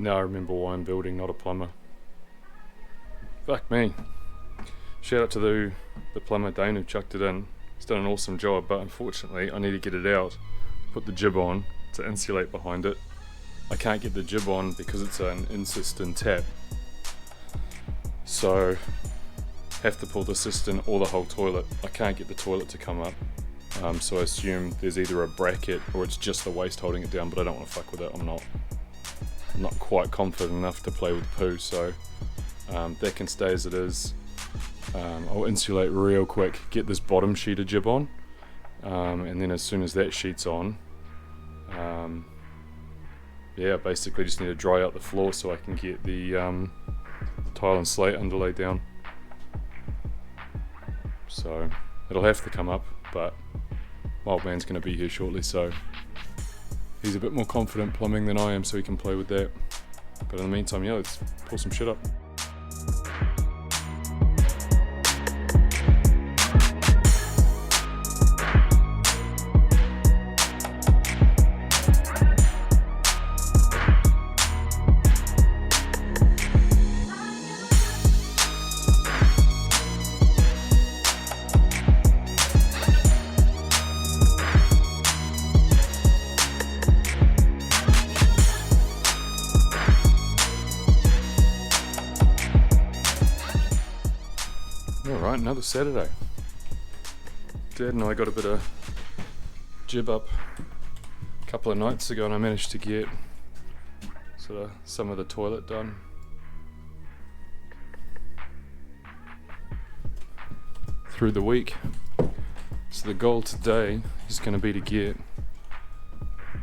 Now I remember why I'm building, not a plumber. Fuck me. Shout out to the plumber Dane who chucked it in. He's done an awesome job, but unfortunately I need to get it out, put the jib on to insulate behind it. I can't get the jib on because it's an in cistern tap. So have to pull the cistern or the whole toilet. I can't get the toilet to come up. So I assume there's either a bracket or it's just the waste holding it down, but I don't want to fuck with it. I'm not quite confident enough to play with poo, so that can stay as it is. I'll insulate real quick, get this bottom sheet of jib on, and then as soon as that sheet's on, yeah, basically just need to dry out the floor so I can get the tile and slate underlay down. So it'll have to come up, but Wild Man's going to be here shortly, so he's a bit more confident plumbing than I am, so he can play with that. But in the meantime, yeah, let's pull some shit up. Alright, another Saturday. Dad and I got a bit of jib up a couple of nights ago and I managed to get sort of some of the toilet done. Through the week. So the goal today is going to be to get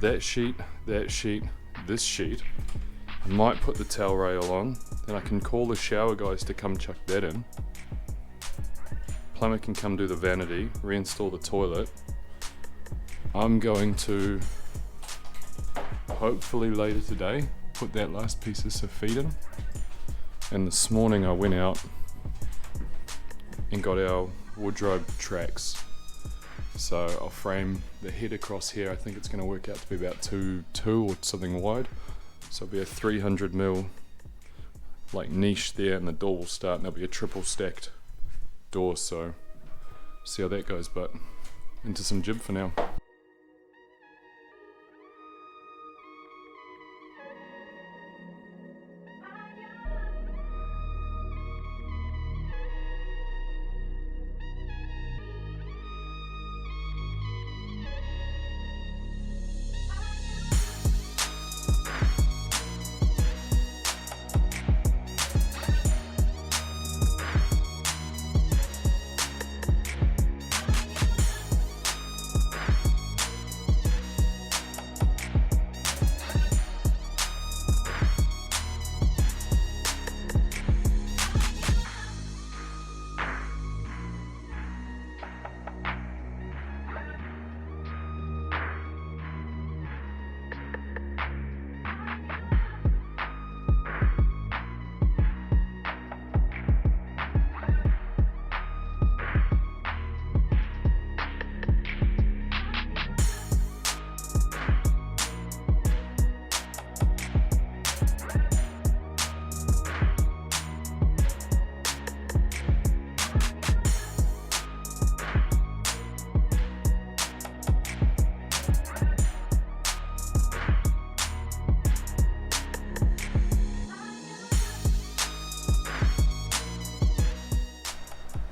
that sheet, this sheet. I might put the towel rail on, then I can call the shower guys to come chuck that in. Plumber can come do the vanity, reinstall the toilet. I'm going to, hopefully later today, put that last piece of soffit in. And this morning I went out and got our wardrobe tracks. So I'll frame the head across here. I think it's going to work out to be about 2 or something wide. So it'll be a 300mm like niche there, and the door will start, and there'll be a triple stacked door, so see how that goes, but into some jib for now.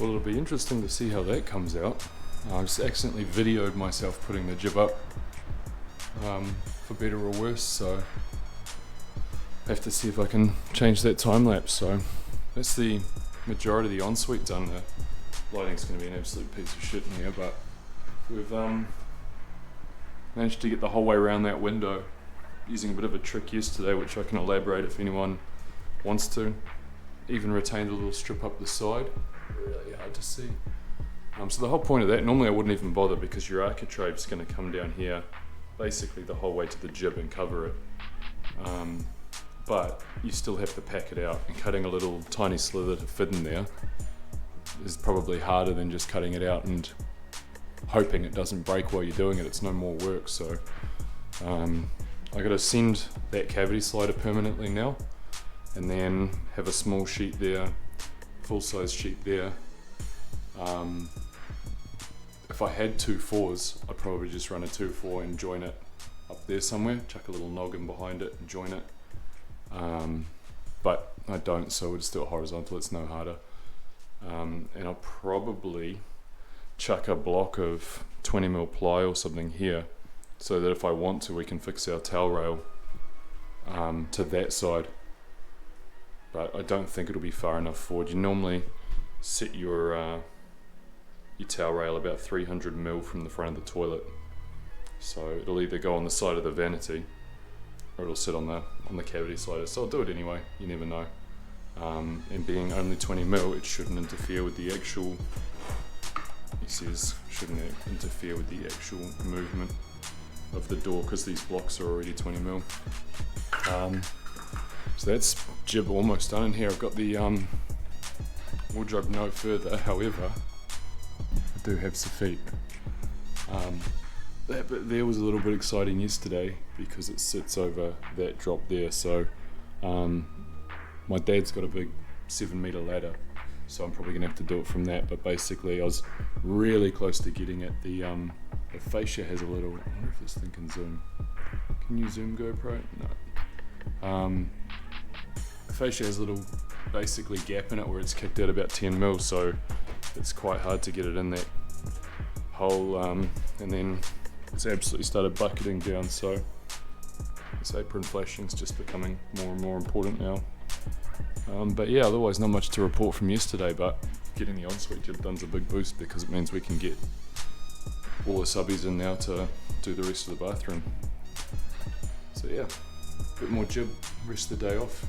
Well, it'll be interesting to see how that comes out. I just accidentally videoed myself putting the jib up, for better or worse, so I have to see if I can change that time lapse. So that's the majority of the ensuite done. The lighting's going to be an absolute piece of shit in here, but we've managed to get the whole way around that window using a bit of a trick yesterday, which I can elaborate if anyone wants to. Even retained a little strip up the side. Really hard to see. So the whole point of that, normally I wouldn't even bother because your architrave's going to come down here basically the whole way to the jib and cover it. But you still have to pack it out, and cutting a little tiny slither to fit in there is probably harder than just cutting it out and hoping it doesn't break while you're doing it. It's no more work, so I gotta send that cavity slider permanently now, and then have a small sheet there, full size sheet there. If I had 2.4s, I'd probably just run a 2.4 and join it up there somewhere, chuck a little noggin behind it and join it. But I don't, so we'll just do it horizontal, it's no harder. And I'll probably chuck a block of 20mm ply or something here, so that if I want to, we can fix our towel rail to that side. But I don't think it'll be far enough forward. You normally set your towel rail about 300mm from the front of the toilet, so it'll either go on the side of the vanity or it'll sit on the cavity slider. So I'll do it anyway, you never know. And being only 20mm, it shouldn't interfere with the actual, he says, shouldn't interfere with the actual movement of the door, because these blocks are already 20mm. So that's jib almost done. In here I've got the wardrobe no further, however I do have soffit. That bit there was a little bit exciting yesterday because it sits over that drop there. So my dad's got a big 7-meter ladder, so I'm probably gonna have to do it from that. But basically I was really close to getting it. The fascia has a little, I wonder if this thing can zoom. Can you zoom GoPro? No. The fascia has a little basically gap in it where it's kicked out about 10mm, so it's quite hard to get it in that hole, and then it's absolutely started bucketing down, so this apron flashing is just becoming more and more important now. But yeah, otherwise not much to report from yesterday, but getting the ensuite jib done's a big boost because it means we can get all the subbies in now to do the rest of the bathroom. So yeah, a bit more jib, rest of the day off.